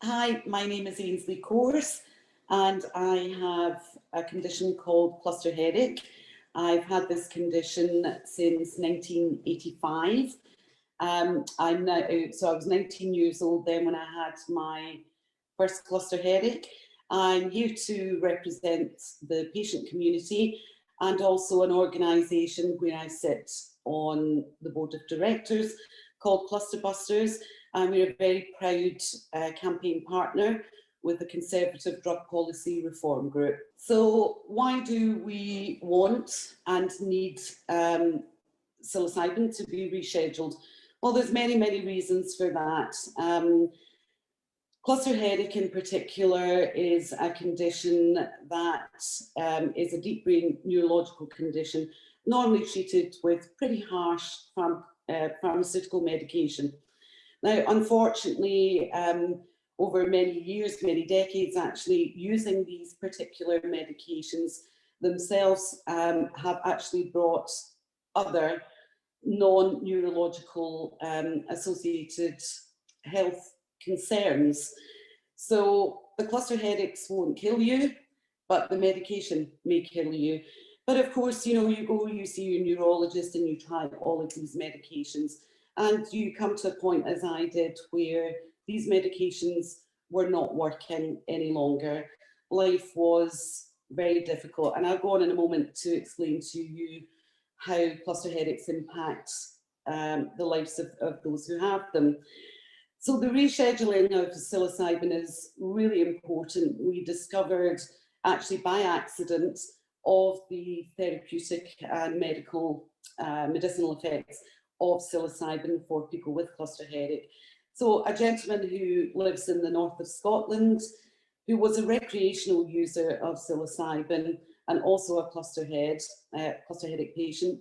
Hi, my name is Ainslie Course and I have a condition called cluster headache. I've had this condition since 1985. I'm now, so I was 19 years old then when I had my first cluster headache. I'm here to represent the patient community and also an organisation where I sit on the board of directors called Cluster Busters, and we're a very proud campaign partner with the Conservative Drug Policy Reform Group. So why do we want and need psilocybin to be rescheduled? Well, there's many reasons for that. Cluster headache in particular is a condition that is a deep brain neurological condition, normally treated with pretty harsh pharmaceutical medication. Now, unfortunately, over many years, many decades actually, using these particular medications themselves have actually brought other non-neurological associated health concerns. So the cluster headaches won't kill you, but the medication may kill you. But of course, you know, you go, you see your neurologist and you try all of these medications and you come to a point, as I did, where these medications were not working any longer. Life was very difficult. And I'll go on in a moment to explain to you how cluster headaches impact the lives of those who have them. So the rescheduling of psilocybin is really important. We discovered, actually by accident, of the therapeutic and medicinal effects of psilocybin for people with cluster headache. So a gentleman who lives in the north of Scotland, who was a recreational user of psilocybin and also a cluster headache patient,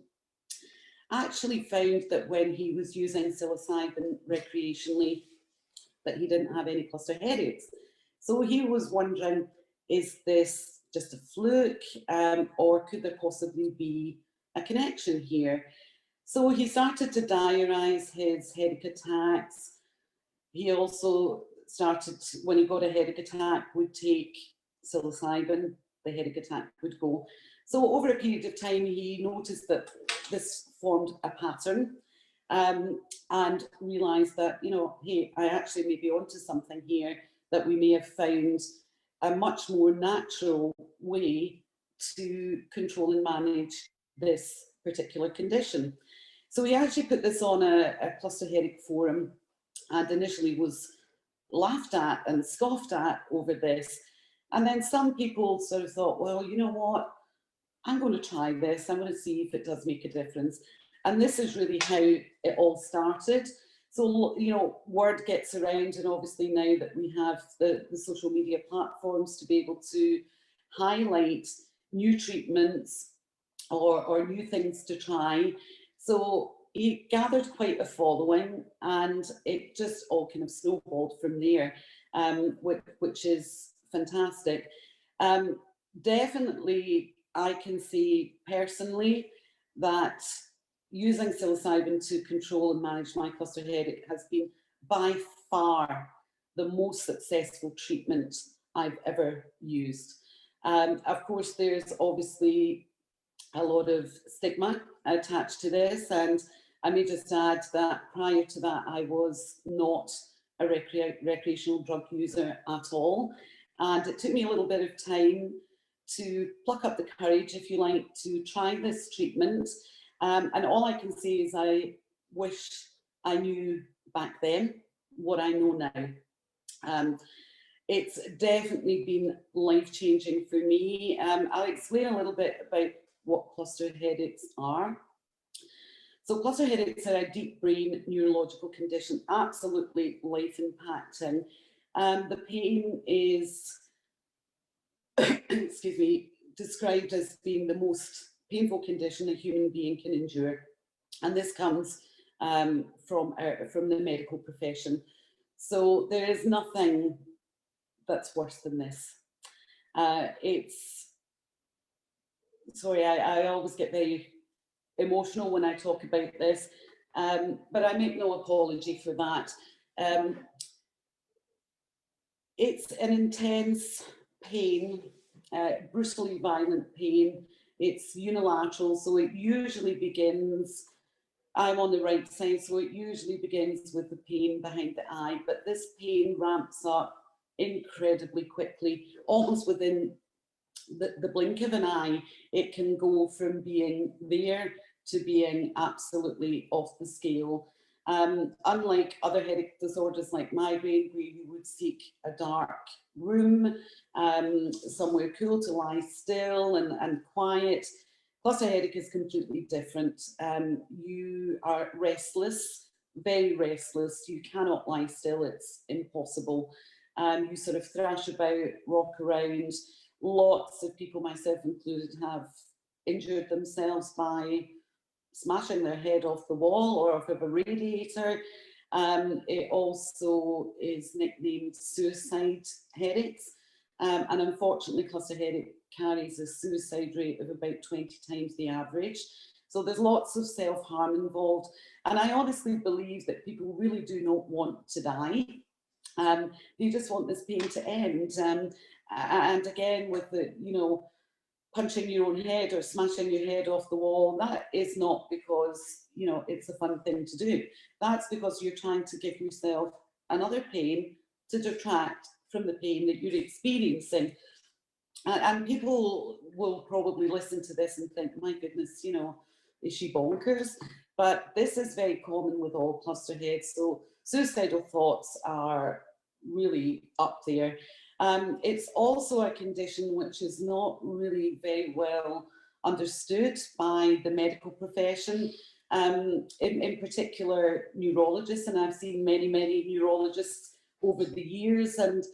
actually found that when he was using psilocybin recreationally, that he didn't have any cluster headaches. So he was wondering, is this just a fluke, or could there possibly be a connection here? So he started to diarise his headache attacks. He also started, when he got a headache attack, would take psilocybin, the headache attack would go. So over a period of time, he noticed that this formed a pattern, and realised that, you know, hey, I actually may be onto something here, that we may have found a much more natural way to control and manage this particular condition. So he actually put this on a cluster headache forum and initially was laughed at and scoffed at over this. And then some people sort of thought, well, you know what, I'm going to try this. I'm going to see if it does make a difference. And this is really how it all started. So, you know, word gets around, and obviously now that we have the social media platforms to be able to highlight new treatments or new things to try. So he gathered quite a following, and it just all kind of snowballed from there, which is fantastic. Definitely, I can see personally that using psilocybin to control and manage my cluster headache has been by far the most successful treatment I've ever used. Of course, there's obviously a lot of stigma attached to this, and I may just add that prior to that I was not a recreational drug user at all, and it took me a little bit of time to pluck up the courage, if you like, to try this treatment. And all I can say is I wish I knew back then what I know now. It's definitely been life-changing for me. I'll explain a little bit about what cluster headaches are. So cluster headaches are a deep brain neurological condition, absolutely life-impacting. The pain is, excuse me, described as being the most painful condition a human being can endure. And this comes from the medical profession. So there is nothing that's worse than this. Sorry, I always get very emotional when I talk about this, but I make no apology for that. it's an intense pain, brutally violent pain. It's unilateral, so it usually begins, I'm on the right side, so it usually begins with the pain behind the eye, but this pain ramps up incredibly quickly, almost within the blink of an eye. It can go from being there to being absolutely off the scale. Unlike other headache disorders like migraine, where you would seek a dark room, somewhere cool to lie still and quiet, cluster headache is completely different. You are restless, very restless. You cannot lie still, it's impossible. You sort of thrash about, rock around. Lots of people, myself included, have injured themselves by smashing their head off the wall or off of a radiator. It also is nicknamed suicide headaches. And unfortunately, cluster headache carries a suicide rate of about 20 times the average. So there's lots of self-harm involved. And I honestly believe that people really do not want to die. They just want this pain to end. And again, with the, punching your own head or smashing your head off the wall, that is not because, it's a fun thing to do. That's because you're trying to give yourself another pain to detract from the pain that you're experiencing. And people will probably listen to this and think, my goodness, is she bonkers? But this is very common with all cluster heads. So suicidal thoughts are really up there. It's also a condition which is not really very well understood by the medical profession, in particular neurologists, and I've seen many, many neurologists over the years, and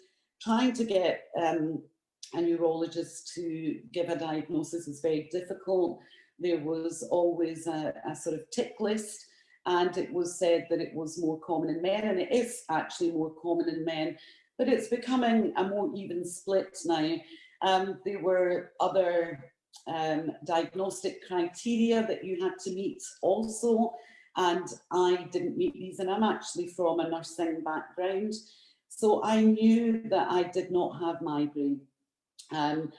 trying to get a neurologist to give a diagnosis is very difficult. There was always a sort of tick list, and it was said that it was more common in men, and it is actually more common in men, but it's becoming a more even split now. There were other diagnostic criteria that you had to meet also, and I didn't meet these, and I'm actually from a nursing background, so I knew that I did not have migraine. And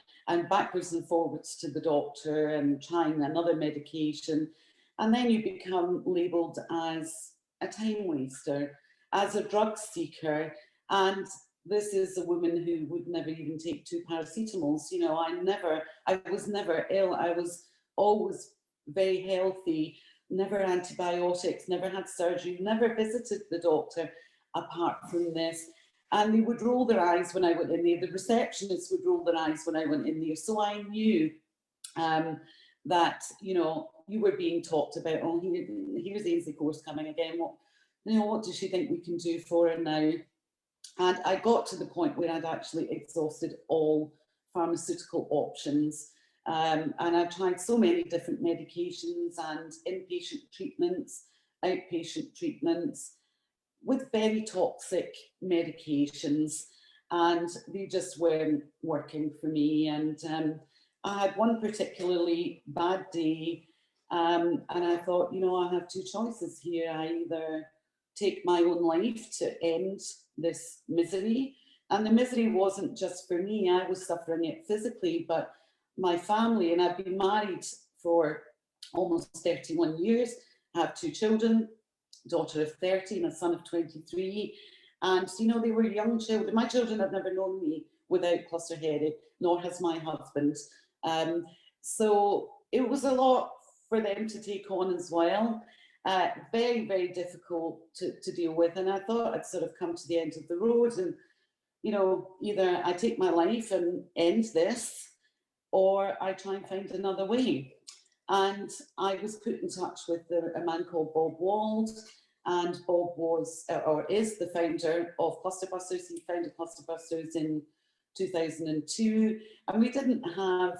backwards and forwards to the doctor and trying another medication, and then you become labelled as a time waster, as a drug seeker. And this is a woman who would never even take 2 paracetamols. I was never ill. I was always very healthy, never antibiotics, never had surgery, never visited the doctor apart from this. And they would roll their eyes when I went in there. The receptionists would roll their eyes when I went in there. So I knew that, you were being talked about. Oh, here's Ainslie Course coming again. What does she think we can do for her now? And I got to the point where I'd actually exhausted all pharmaceutical options. And I tried so many different medications and inpatient treatments, outpatient treatments, with very toxic medications, and they just weren't working for me. And I had one particularly bad day, and I thought, I have 2 choices here. I either take my own life to end this misery, and the misery wasn't just for me. I was suffering it physically, but my family, and I've been married for almost 31 years, I have 2 children, daughter of 30 and a son of 23, and they were young children. My children have never known me without cluster headache, nor has my husband. So it was a lot for them to take on as well. Very, very difficult to deal with. And I thought I'd sort of come to the end of the road, and either I take my life and end this, or I try and find another way. And I was put in touch with a man called Bob Wald, and Bob was, or is, the founder of Clusterbusters. He founded Clusterbusters in 2002, and we didn't have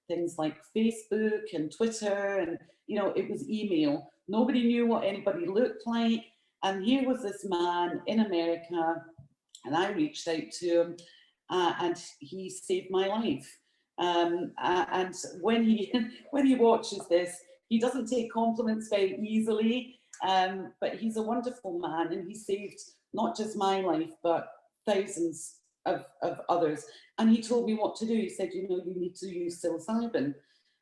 things like Facebook and Twitter, and it was email. Nobody knew what anybody looked like, and here was this man in America, and I reached out to him, and he saved my life. And when he watches this, he doesn't take compliments very easily, but he's a wonderful man, and he saved not just my life, but thousands of others. And he told me what to do. He said, you know, you need to use psilocybin.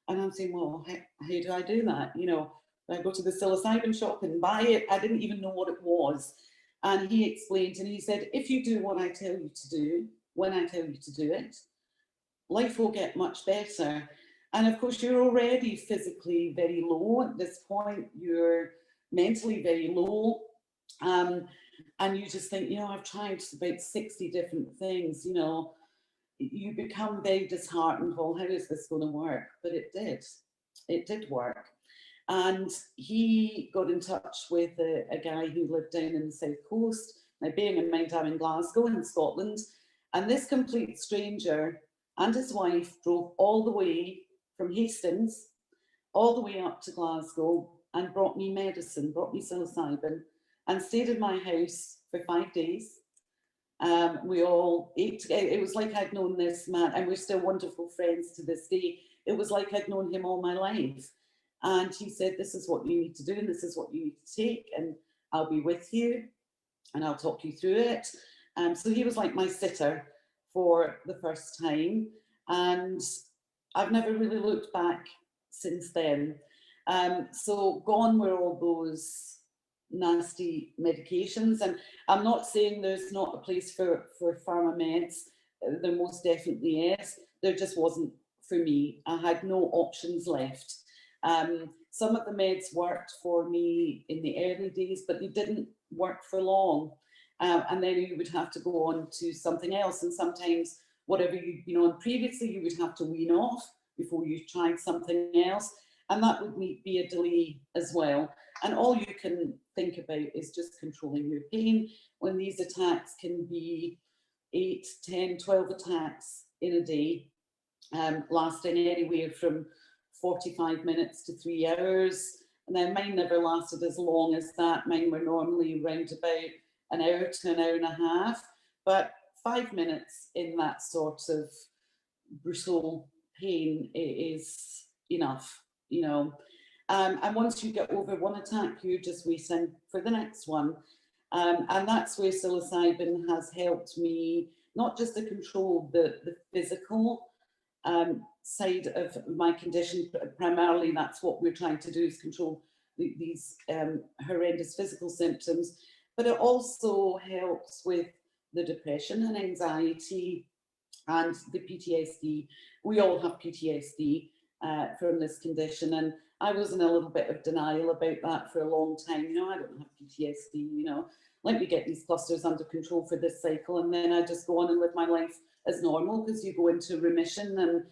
And I'm saying, well, how do I do that? You know, I go to the psilocybin shop and buy it. I didn't even know what it was. And he explained, and he said, if you do what I tell you to do, when I tell you to do it, life will get much better. And of course, you're already physically very low at this point. You're mentally very low. And you just think, you know, I've tried about 60 different things, you know, you become very disheartened. Well, how is this going to work? But it did work. And he got in touch with a guy who lived down in the South Coast. Now, bearing in mind, I'm in Glasgow in Scotland, and this complete stranger and his wife drove all the way from Hastings, all the way up to Glasgow, and brought me medicine, brought me psilocybin, and stayed in my house for 5 days. We all ate together. It was like I'd known this man, and we're still wonderful friends to this day. It was like I'd known him all my life. And he said, this is what you need to do, and this is what you need to take, and I'll be with you, and I'll talk you through it. So he was like my sitter for the first time, and I've never really looked back since then. So gone were all those nasty medications, and I'm not saying there's not a place for pharma meds. There most definitely is. There just wasn't for me. I had no options left. Some of the meds worked for me in the early days, but they didn't work for long. And then you would have to go on to something else, and sometimes whatever you'd been on previously, you would have to wean off before you tried something else, and that would be a delay as well. And all you can think about is just controlling your pain when these attacks can be 8, 10, 12 attacks in a day, lasting anywhere from 45 minutes to 3 hours. And then mine never lasted as long as that. Mine were normally around about an hour to an hour and a half, but 5 minutes in that sort of brutal pain is enough, you know. And once you get over one attack, you're just waiting for the next one. And that's where psilocybin has helped me, not just to control the physical side of my condition. Primarily, that's what we're trying to do, is control these horrendous physical symptoms, but it also helps with the depression and anxiety and the PTSD. We all have PTSD from this condition, and I was in a little bit of denial about that for a long time. You know, I don't have PTSD, you know, let me get these clusters under control for this cycle, and then I just go on and live my life as normal, because you go into remission and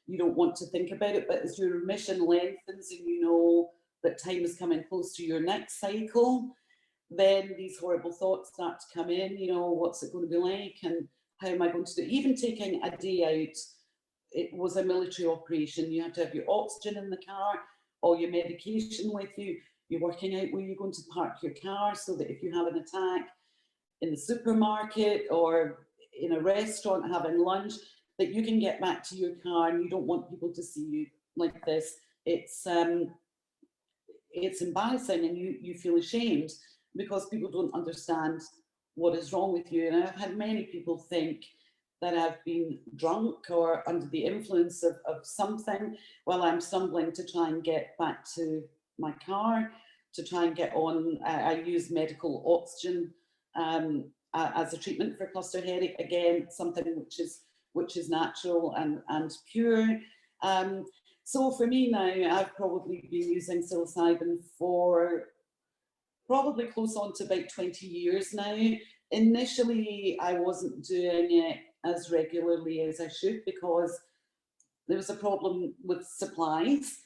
you don't want to think about it. But as your remission lengthens and you know that time is coming close to your next cycle, then these horrible thoughts start to come in. You know, what's it going to be like, and how am I going to do it? Even taking a day out, it was a military operation. You have to have your oxygen in the car, all your medication with you. You're working out where you're going to park your car, so that if you have an attack in the supermarket or in a restaurant having lunch, that you can get back to your car, and you don't want people to see you like this. It's embarrassing, and you feel ashamed because people don't understand what is wrong with you. And I've had many people think that I've been drunk or under the influence of something while I'm stumbling to try and get back to my car, to try and get on. I use medical oxygen as a treatment for cluster headache. Again, something which is natural and pure. So for me now, I've probably been using psilocybin for probably close on to about 20 years now. Initially, I wasn't doing it as regularly as I should, because there was a problem with supplies.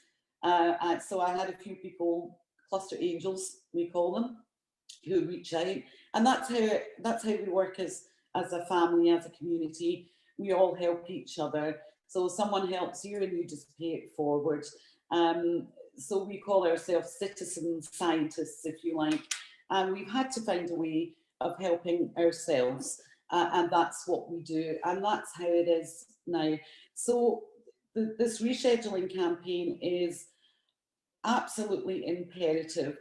So I had a few people, cluster angels, we call them, who reach out. And that's how we work as a family, as a community. We all help each other. So someone helps you and you just pay it forward. So we call ourselves citizen scientists, if you like. And we've had to find a way of helping ourselves. And that's what we do. And that's how it is now. So this rescheduling campaign is absolutely imperative.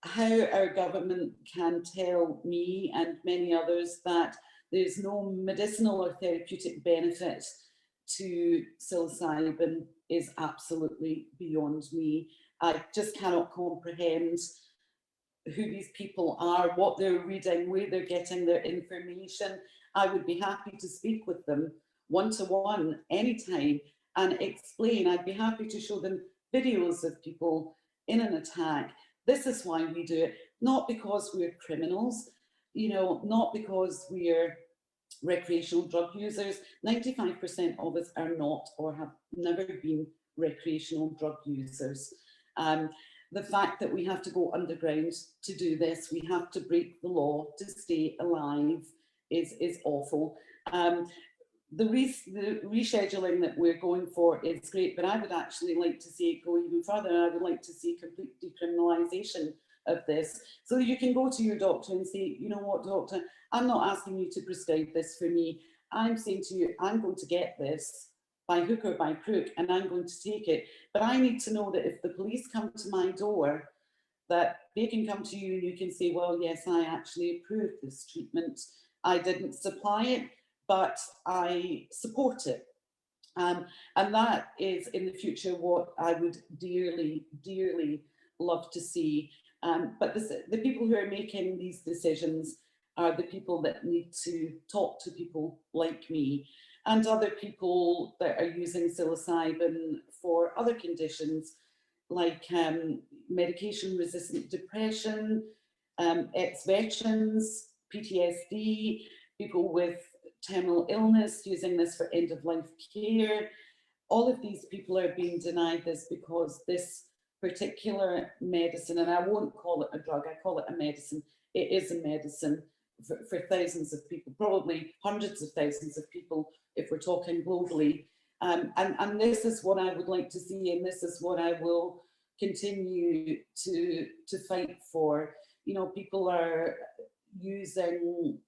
How our government can tell me and many others that there's no medicinal or therapeutic benefit to psilocybin is absolutely beyond me. I just cannot comprehend who these people are, what they're reading, where they're getting their information. I would be happy to speak with them one-to-one anytime and explain. I'd be happy to show them videos of people in an attack. This is why we do it, not because we're criminals, you know, not because we're recreational drug users. 95% of us are not or have never been recreational drug users. The fact that we have to go underground to do this, we have to break the law to stay alive is awful. The rescheduling that we're going for is great, but I would actually like to see it go even further. I would like to see complete decriminalisation of this. So you can go to your doctor and say, you know what, doctor, I'm not asking you to prescribe this for me. I'm saying to you, I'm going to get this by hook or by crook, and I'm going to take it. But I need to know that if the police come to my door, that they can come to you and you can say, well, yes, I actually approved this treatment. I didn't supply it, but I support it. And that is in the future what I would dearly, dearly love to see. But the people who are making these decisions are the people that need to talk to people like me and other people that are using psilocybin for other conditions like medication-resistant depression, ex-veterans, PTSD, people with terminal illness using this for end-of-life care. All of these people are being denied this because this particular medicine, and I won't call it a drug, I call it a medicine. It is a medicine for thousands of people, probably hundreds of thousands of people if we're talking globally. And this is what I would like to see, and this is what I will continue to fight for. You know, people are using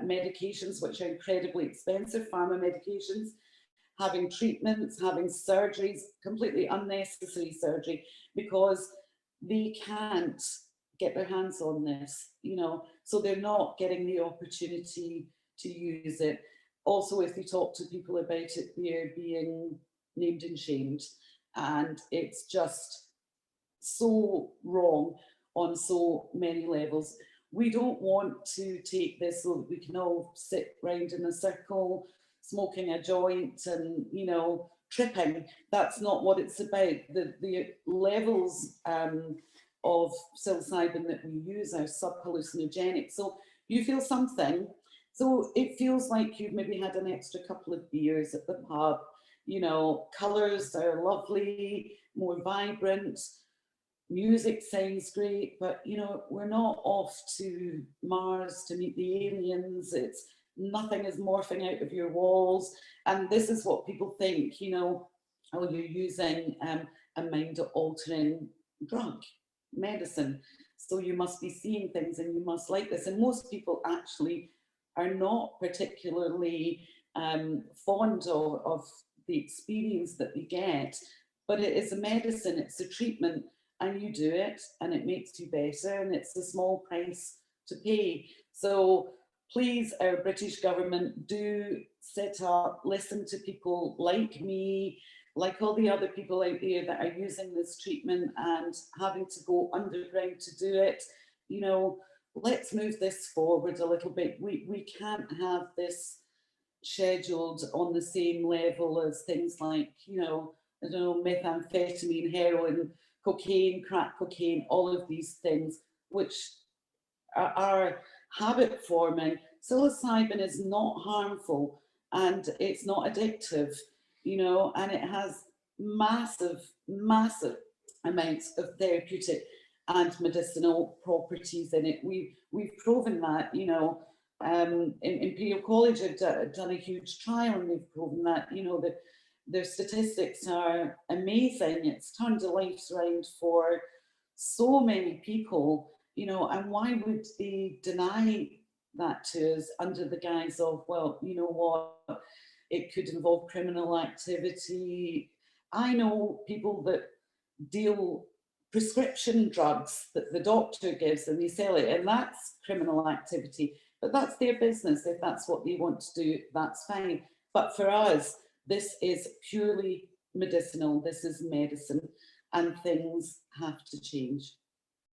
medications which are incredibly expensive, pharma medications, having treatments, having surgeries, completely unnecessary surgery, because they can't get their hands on this, you know, so they're not getting the opportunity to use it. Also, if you talk to people about it, they're being named and shamed, and it's just so wrong on so many levels. We don't want to take this so that we can all sit round in a circle, smoking a joint and, you know, tripping. That's not what it's about. The levels of psilocybin that we use are sub-hallucinogenic. So you feel something. So it feels like you've maybe had an extra couple of beers at the pub. You know, colours are lovely, more vibrant. Music sounds great, but you know, we're not off to Mars to meet the aliens. It's nothing is morphing out of your walls. And this is what people think, you know, oh, you're using a mind-altering drug, medicine. So you must be seeing things and you must like this. And most people actually are not particularly fond of the experience that they get, but it is a medicine, it's a treatment, and you do it and it makes you better, and it's a small price to pay. So please, our British government, do sit up, listen to people like me, like all the other people out there that are using this treatment and having to go underground to do it. You know, let's move this forward a little bit. We can't have this scheduled on the same level as things like, you know, I don't know, methamphetamine, heroin, cocaine, crack cocaine, all of these things, which are habit forming. Psilocybin is not harmful and it's not addictive, you know, and it has massive, massive amounts of therapeutic and medicinal properties in it. We've proven that, you know, in Imperial College have done a huge trial and they've proven that, you know, that their statistics are amazing. It's turned their lives around for so many people, you know, and why would they deny that to us under the guise of, well, you know what, it could involve criminal activity. I know people that deal prescription drugs that the doctor gives and they sell it, and that's criminal activity. But that's their business. If that's what they want to do, that's fine. But for us, this is purely medicinal. This is medicine, and things have to change.